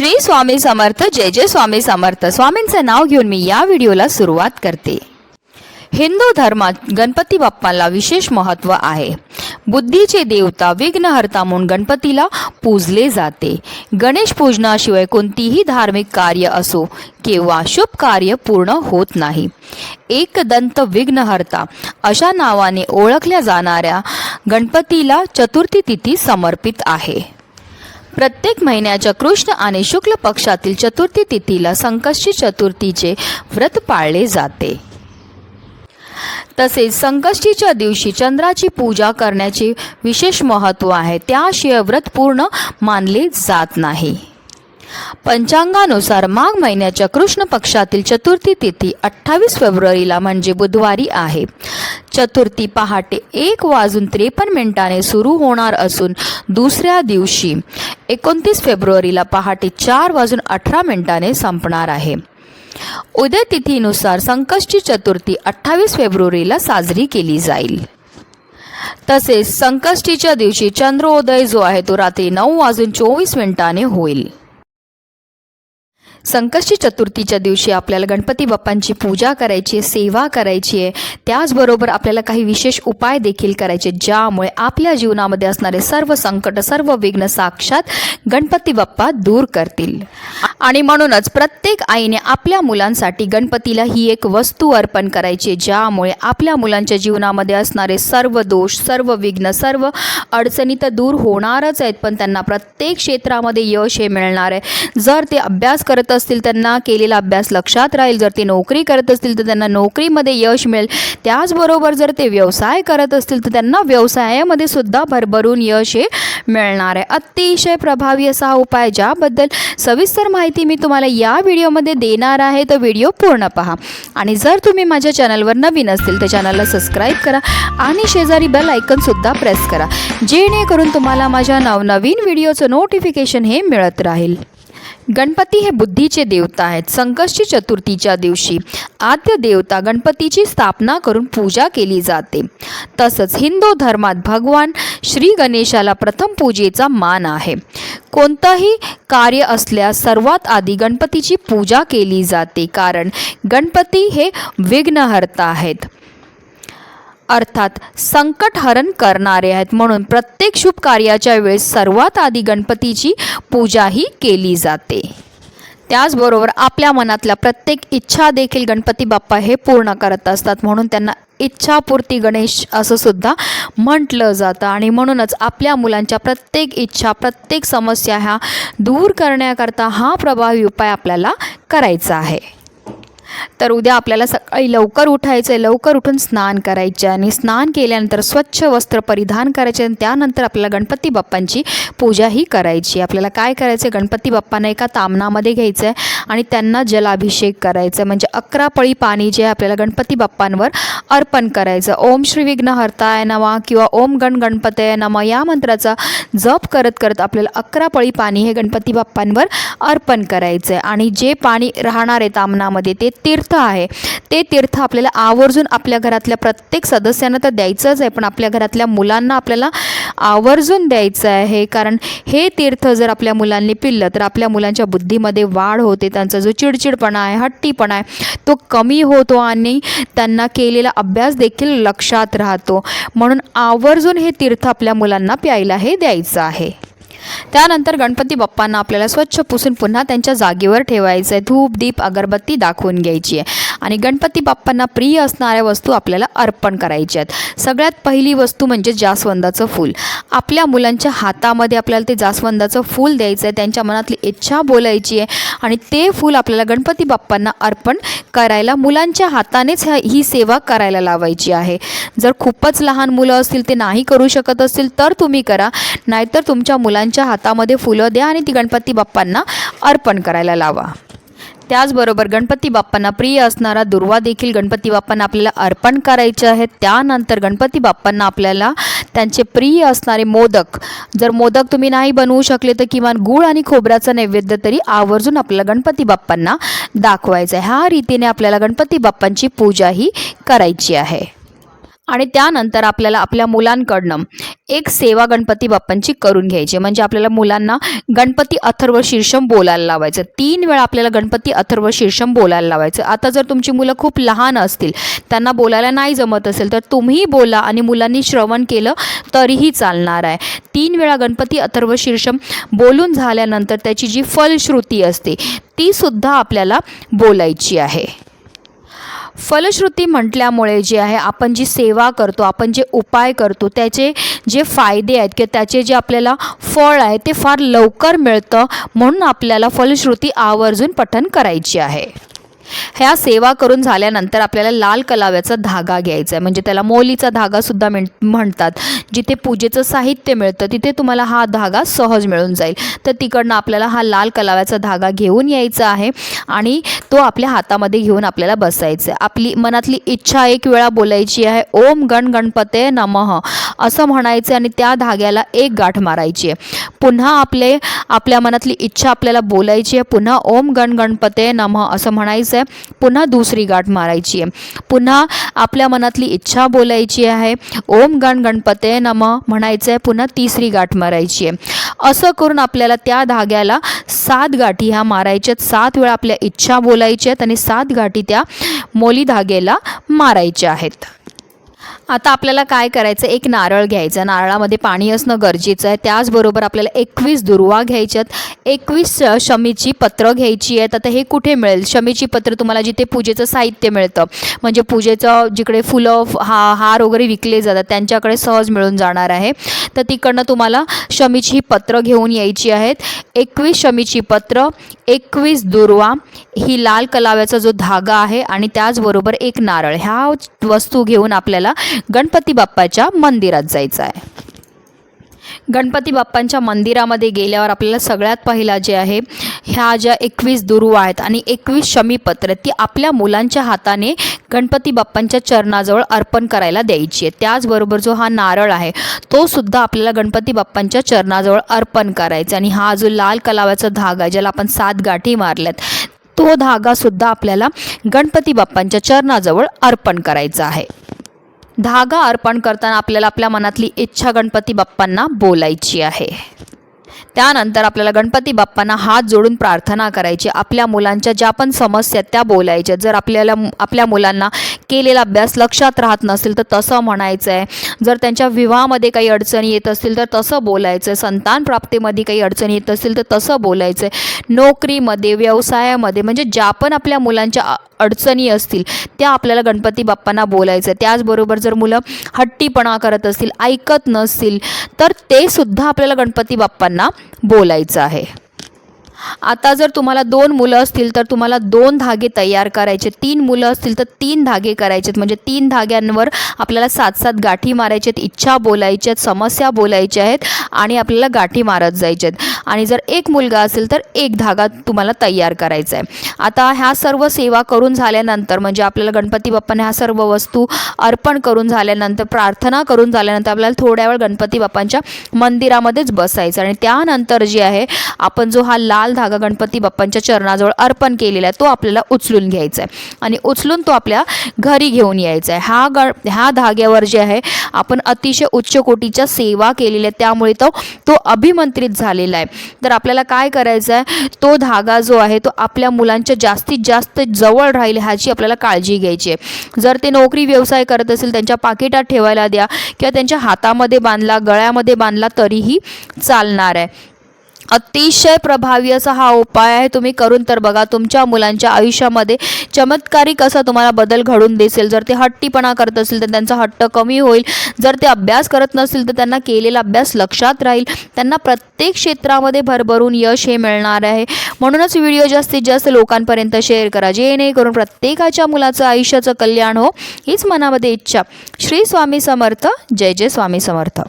श्री स्वामी समर्थ. जय जय स्वामी समर्थ. स्वामींचं नाव घेऊन मी या व्हिडिओला सुरुवात करते. हिंदू धर्मात गणपती बाप्पाला विशेष महत्त्व आहे. बुद्धीचे देवता, विघ्नहर्ता म्हणून गणपतीला पूजले जाते. गणेश पूजनाशिवाय कोणतीही धार्मिक कार्य असो किंवा शुभ कार्य पूर्ण होत नाही. एकदंत विघ्नहर्ता अशा नावाने ओळखल्या जाणाऱ्या गणपतीला चतुर्थी तिथी समर्पित आहे. प्रत्येक महिन्याच्या कृष्ण आणि शुक्ल पक्षातील चतुर्थी तिथीला संकष्टी चतुर्थीचे व्रत पाळले जाते. तसेच संकष्टीच्या दिवशी चंद्राची पूजा करण्याचे विशेष महत्त्व आहे. त्याशिवाय व्रत पूर्ण मानले जात नाही. पंचांगानुसार माघ महिन्याच्या कृष्ण पक्षातील चतुर्थी तिथी 28 फेब्रुवारीला म्हणजे बुधवारी आहे. चतुर्थी पहाटे 1:53 सुरू होणार असून दुसऱ्या दिवशी 29 फेब्रुवारीला पहाटे 4:18 संपणार आहे. उदय तिथीनुसार संकष्टी चतुर्थी 28 फेब्रुवारीला साजरी केली जाईल. तसेच संकष्टीच्या दिवशी चंद्रोदय जो आहे तो रात्री 9:24 होईल. संकष्टी चतुर्थीच्या दिवशी आपल्याला गणपती बाप्पांची पूजा करायची आहे, सेवा करायची आहे. त्याचबरोबर आपल्याला काही विशेष उपाय देखील करायचे ज्यामुळे आपल्या जीवनामध्ये असणारे सर्व संकट, सर्व विघ्न साक्षात गणपती बाप्पा दूर करतील. आणि म्हणूनच प्रत्येक आईने आपल्या मुलांसाठी गणपतीला ही एक वस्तू अर्पण करायची ज्यामुळे आपल्या मुलांच्या जीवनामध्ये असणारे सर्व दोष, सर्व विघ्न, सर्व अडचणी तर दूर होणारच आहेत, पण त्यांना प्रत्येक क्षेत्रामध्ये यश हे मिळणार आहे. जर ते अभ्यास करत असतील त्यांना केलेला अभ्यास लक्षात राहील. जर ते नोकरी करत असतील तर त्यांना नोकरीमध्ये यश मिळेल. त्याचबरोबर जर ते व्यवसाय करत असतील तर त्यांना व्यवसायामध्ये सुद्धा भरभरून यश हे मिळणार आहे. अतिशय प्रभावी असा हा उपाय ज्याबद्दल सविस्तर माहिती मी तुम्हाला या व्हिडिओमध्ये देणार आहे, तर व्हिडिओ पूर्ण पहा. आणि जर तुम्ही माझ्या चॅनलवर नवीन असतील तर चॅनलला सबस्क्राईब करा आणि शेजारी बेल आयकॉन सुद्धा प्रेस करा जेणेकरून तुम्हाला माझ्या नवनवीन व्हिडिओचं नोटिफिकेशन हे मिळत राहील. गणपती हे बुद्धीचे देवता आहेत. संकष्टी चतुर्थीच्या दिवशी आद्य देवता गणपतीची स्थापना करून पूजा केली जाते. तसंच हिंदू धर्मात भगवान श्री गणेशाला प्रथम पूजेचा मान आहे. कोणतंही कार्य असल्यास सर्वात आधी गणपतीची पूजा केली जाते, कारण गणपती हे विघ्नहर्ता आहेत, अर्थात संकटहरण करणारे आहेत. म्हणून प्रत्येक शुभ कार्याच्या वेळेस सर्वात आधी गणपतीची पूजाही केली जाते. त्याचबरोबर आपल्या मनातल्या प्रत्येक इच्छा देखील गणपती बाप्पा हे पूर्ण करत असतात, म्हणून त्यांना इच्छापूर्ती गणेश असं सुद्धा म्हटलं जातं. आणि म्हणूनच आपल्या मुलांच्या प्रत्येक इच्छा, प्रत्येक समस्या ह्या दूर करण्याकरता हा प्रभावी उपाय आपल्याला करायचा आहे. तर उद्या आपल्याला सकाळी लवकर उठायचं आहे. लवकर उठून स्नान करायचे आणि स्नान केल्यानंतर स्वच्छ वस्त्र परिधान करायचे आणि त्यानंतर आपल्याला गणपती बाप्पांची पूजाही करायची. आपल्याला काय करायचं आहे, गणपती बाप्पांना एका तामणामध्ये घ्यायचं आहे आणि त्यांना जलाभिषेक करायचं आहे. म्हणजे 11 पळी पाणी जे आपल्याला गणपती बाप्पांवर अर्पण करायचं. ओम श्री विघ्नहर्ताय नमः किंवा ओम गण गणपतये नमः या मंत्राचा जप करत करत आपल्याला 11 पळी पाणी हे गणपती बाप्पांवर अर्पण करायचं आहे. आणि जे पाणी राहणार आहे तामणामध्ये ते तीर्थ आहे. ते तीर्थ आपल्याला आवर्जून आपल्या घरातल्या प्रत्येक सदस्यांना तर द्यायचंच आहे, पण आपल्या घरातल्या मुलांना आपल्याला आवर्जून द्यायचं आहे. कारण हे तीर्थ जर आपल्या मुलांनी पिलं तर आपल्या मुलांच्या बुद्धीमध्ये वाढ होते. त्यांचा जो चिडचिडपणा आहे, हट्टीपणा आहे तो कमी होतो आणि त्यांना केलेला अभ्यास देखील लक्षात राहतो. म्हणून आवर्जून हे तीर्थ आपल्या मुलांना प्यायला हे द्यायचं आहे. त्यानंतर गणपती बाप्पांना आपल्याला स्वच्छ पुसून पुन्हा त्यांच्या जागेवर ठेवायचं आहे. धूप, दीप, अगरबत्ती दाखवून घ्यायची आहे आणि गणपती बाप्पांना प्रिय असणाऱ्या वस्तू आपल्याला अर्पण करायच्या आहेत. सगळ्यात पहिली वस्तू म्हणजे जास्वंदाचं फूल. आपल्या मुलांच्या हातामध्ये आपल्याला ते जास्वंदाचं फूल द्यायचं आहे. त्यांच्या मनातली इच्छा बोलायची आहे आणि ते फूल आपल्याला गणपती बाप्पांना अर्पण करायला मुलांच्या हातानेच ही सेवा करायला लावायची आहे. जर खूपच लहान मुलं असतील, ते नाही करू शकत असतील तर तुम्ही करा, नाहीतर तुमच्या मुलांच्या हातामध्ये फुलं द्या आणि ती गणपती बाप्पांना अर्पण करायला लावा. त्याचबरोबर गणपती बाप्पांना प्रिय असणारा दुर्वा देखील गणपती बाप्पांना आपल्याला अर्पण करायचे आहेत. त्यानंतर गणपती बाप्पांना आपल्याला त्यांचे प्रिय असणारे मोदक, जर मोदक तुम्ही नाही बनवू शकले तर किमान गूळ आणि खोबऱ्याचा नैवेद्य तरी आवर्जून आपल्याला गणपती बाप्पांना दाखवायचं आहे. ह्या रीतीने आपल्याला गणपती बाप्पांची पूजाही करायची आहे. आणि त्यानंतर आपल्याला आपल्या मुलांकडनं एक सेवा गणपती बाप्पांची करून घ्यायची. म्हणजे आपल्याला मुलांना गणपती अथर्व शीर्षम बोलायला लावायचं. 3 वेळा आपल्याला गणपती अथर्व शीर्षम बोलायला लावायचं. आता जर तुमची मुलं खूप लहान असतील, त्यांना बोलायला नाही जमत असेल, तर तुम्ही बोला आणि मुलांनी श्रवण केलं तरीही चालणार आहे. 3 वेळा गणपती अथर्व शीर्षम बोलून झाल्यानंतर त्याची जी फलश्रुती असते ती सुद्धा आपल्याला बोलायची आहे. फलश्रुती म्हटल्यामुळे जे आहे आपण जी सेवा करतो, आपण जे उपाय करतो, त्याचे जे फायदे आहेत किंवा त्याचे जे आपल्याला फळ आहे ते फार लवकर मिळतं. म्हणून आपल्याला फलश्रुती आवर्जून पठण करायची आहे. ह्या सेवा करून झाल्यानंतर आपल्याला लाल कलाव्याचा धागा घ्यायचा आहे. म्हणजे त्याला मोलीचा धागासुद्धा म्हणतात. जिथे पूजेचं साहित्य मिळतं तिथे तुम्हाला हा धागा सहज मिळून जाईल. तर तिकडनं आपल्याला हा लाल कलाव्याचा धागा घेऊन यायचा आहे आणि तो आपल्या हातामध्ये घेऊन आपल्याला बसायचं आहे. आपली मनातली इच्छा 1 वेळा बोलायची आहे. ओम गण गणपते नमः असं म्हणायचं आणि त्या धाग्याला 1 गाठ मारायची आहे. पुन्हा आपल्या मनातली इच्छा आपल्याला बोलायची आहे. पुन्हा ओम गण गणपते नमः असं म्हणायचं आहे. पुन्हा दुसरी गाठ मारायची आहे. पुन्हा आपल्या मनातली इच्छा बोलायची आहे. ओम गण गणपते नमः म्हणायचं आहे. पुन्हा तिसरी गाठ मारायची आहे. असं करून आपल्याला त्या धाग्याला 7 गाठी ह्या मारायच्यात. 7 वेळा आपल्या इच्छा बोलायच्या आहेत आणि 7 गाठी त्या मोली धाग्याला मारायच्या आहेत. आता आपल्याला काय करायचं, एक नारळ घ्यायचा. नारळामध्ये पाणी असणं गरजेचं आहे. त्याचबरोबर आपल्याला 21 दुर्वा घ्यायच्यात. 21 शमीची पत्र घ्यायची आहेत. आता हे कुठे मिळेल? शमीची पत्र तुम्हाला जिथे पूजेचं साहित्य मिळतं, म्हणजे पूजेचं जिकडे फुलं हार वगैरे विकले जातात त्यांच्याकडे सहज मिळून जाणार आहे. तर तिकडनं तुम्हाला शमीची ही पत्र घेऊन यायची आहेत. 21 शमीची पत्र, 21 दुर्वा, ही लाल कलाव्याचा जो धागा आहे आणि त्याचबरोबर 1 नारळ, ह्या वस्तू घेऊन आपल्याला गणपती बाप्पाच्या मंदिरात जायचं आहे. गणपती बाप्पांच्या मंदिरामध्ये गेल्यावर आपल्याला सगळ्यात पहिला जे आहे, ह्या ज्या 21 दुर्वा आहेत आणि 21 शमीपत्र ती आपल्या मुलांच्या हाताने गणपती बाप्पांच्या चरणाजवळ अर्पण करायला द्यायची आहे. त्याचबरोबर जो हा नारळ आहे तो सुद्धा आपल्याला गणपती बाप्पांच्या चरणाजवळ अर्पण करायचा. आणि हा जो लाल कलाव्याचा धागा ज्याला आपण 7 गाठी मारल्यात तो धागासुद्धा आपल्याला गणपती बाप्पांच्या चरणाजवळ अर्पण करायचा आहे. धागा अर्पण करताना आपल्याला आपल्या मनातली इच्छा गणपती बाप्पांना बोलायची आहे. त्यानंतर आपल्याला गणपती बाप्पांना हात जोडून प्रार्थना करायची. आपल्या मुलांच्या ज्या पण समस्या त्या बोलायच्या. जर आपल्या मुलांना केलेला अभ्यास लक्षात राहत नसेल तर तसं म्हणायचं आहे. जर त्यांच्या विवाहामध्ये काही अडचणी येत असतील तर तसं बोलायचं आहे. संतान प्राप्तीमध्ये काही अडचणी येत असतील तर तसं बोलायचं आहे. नोकरीमध्ये, व्यवसायामध्ये, म्हणजे ज्या पण आपल्या मुलांच्या अडचणी असतील त्या आपल्याला गणपती बाप्पांना बोलायचं. त्याचबरोबर जर मुलं हट्टीपणा करत असतील, ऐकत नसतील, तर ते सुद्धा आपल्याला गणपती बाप्पांना बोलायचं आहे. आता जर तुम्हाला 2 मुलं असतील तर तुम्हाला 2 धागे तयार करायचे. 3 मुलं असतील तर 3 धागे करायचेत. म्हणजे 3 धाग्यांवर आपल्याला 7-7 गाठी मारायच्यात. इच्छा बोलायच्यात, समस्या बोलायच्या आहेत आणि आपल्याला गाठी मारत जायच्यात. आणि जर 1 मुलगा असेल तर 1 धागा तुम्हाला तयार करायचा आहे. आता ह्या सर्व सेवा करून झाल्यानंतर, म्हणजे आपल्याला गणपती बाप्पांना ह्या सर्व वस्तू अर्पण करून झाल्यानंतर, प्रार्थना करून झाल्यानंतर आपल्याला थोड्या वेळ गणपती बाप्पांच्या मंदिरामध्येच बसायचं. आणि त्यानंतर जे आहे आपण जो हा लाल धागा गणपती बाप्पांच्या चरणाजवळ अर्पण केलेला आहे तो आपल्याला उचलून घ्यायचा आहे आणि उचलून तो आपल्या घरी घेऊन यायचा आहे. ह्या धाग्यावर जे आहे आपण अतिशय उच्च कोटीच्या सेवा केलेल्या आहे, त्यामुळे तो अभिमंत्रित झालेला आहे. तर आपल्याला काय करायचं आहे, तो धागा जो आहे तो आपल्या मुलांच्या जास्तीत जास्त जवळ राहील ह्याची आपल्याला काळजी घ्यायची आहे. जर ते नोकरी व्यवसाय करत असेल त्यांच्या पाकिटात ठेवायला द्या किंवा त्यांच्या हातामध्ये बांधला, गळ्यामध्ये बांधला तरीही चालणार आहे. अतिशय प्रभावी असा हा उपाय आहे. तुम्ही करून तर बघा. तुमच्या मुलांच्या आयुष्यामध्ये चमत्कारिक असा तुम्हाला बदल घडून दिसेल. जर ते हट्टीपणा करत असतील तर त्यांचा हट्ट कमी होईल. जर ते अभ्यास करत नसतील तर त्यांना केलेला अभ्यास लक्षात राहील. त्यांना प्रत्येक क्षेत्रामध्ये भरभरून यश हे मिळणार आहे. म्हणूनच व्हिडिओ जास्तीत जास्त लोकांपर्यंत शेअर करा, जेणेकरून प्रत्येकाच्या मुलाचं आयुष्याचं कल्याण हो, हीच मनामध्ये इच्छा. श्री स्वामी समर्थ. जय जय स्वामी समर्थ.